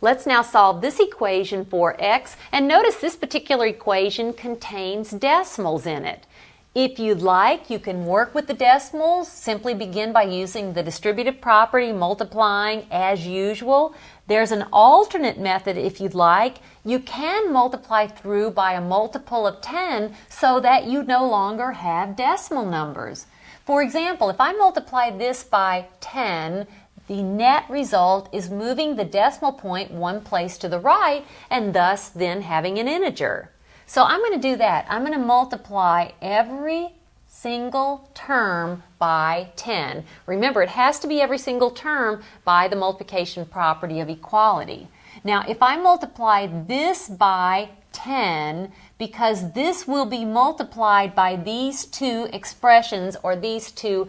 Let's now solve this equation for x, and notice this particular equation contains decimals in it. If you'd like, you can work with the decimals. Simply begin by using the distributive property, multiplying as usual. There's an alternate method if you'd like. You can multiply through by a multiple of 10 so that you no longer have decimal numbers. For example, if I multiply this by 10, the net result is moving the decimal point one place to the right and thus then having an integer. So I'm going to do that. I'm going to multiply every single term by 10. Remember, it has to be every single term by the multiplication property of equality. Now, if I multiply this by 10, because this will be multiplied by these two expressions or these two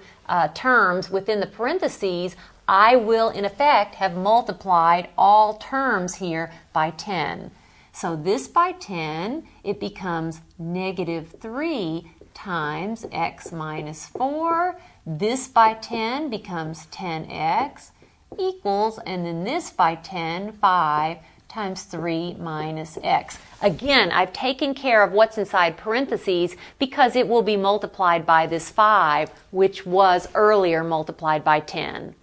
terms within the parentheses, I will in effect have multiplied all terms here by 10. So this by 10, it becomes negative 3 times x minus 4. This by 10 becomes 10x equals, and then this by 10, 5 times 3 minus x. Again, I've taken care of what's inside parentheses because it will be multiplied by this 5, which was earlier multiplied by 10.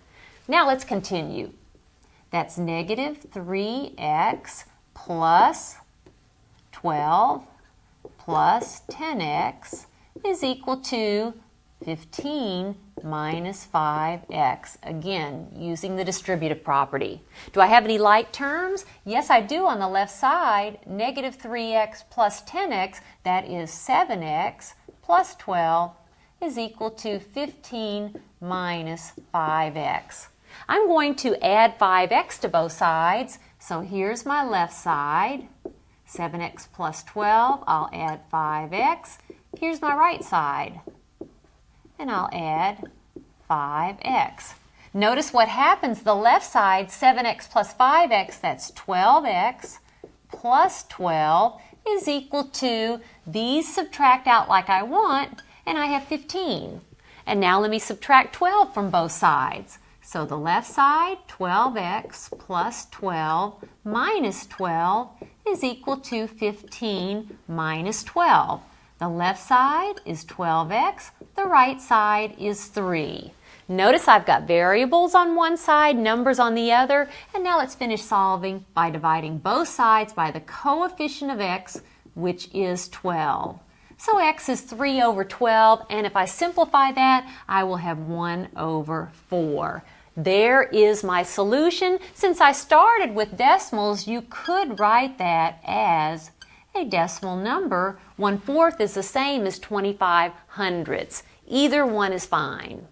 Now let's continue. That's negative 3x plus 12 plus 10x is equal to 15 minus 5x. Again, using the distributive property. Do I have any like terms? Yes, I do on the left side. Negative 3x plus 10x, that is 7x plus 12 is equal to 15 minus 5x. I'm going to add 5x to both sides. So here's my left side, 7x plus 12, I'll add 5x. Here's my right side, and I'll add 5x. Notice what happens, the left side, 7x plus 5x, that's 12x plus 12 is equal to, these subtract out like I want, and I have 15. And now let me subtract 12 from both sides. So the left side, 12x plus 12 minus 12 is equal to 15 minus 12. The left side is 12x, the right side is 3. Notice I've got variables on one side, numbers on the other, and now let's finish solving by dividing both sides by the coefficient of x, which is 12. So x is 3 over 12, and if I simplify that, I will have 1 over 4. There is my solution. Since I started with decimals, you could write that as a decimal number. 1/4 is the same as 25 hundredths. Either one is fine.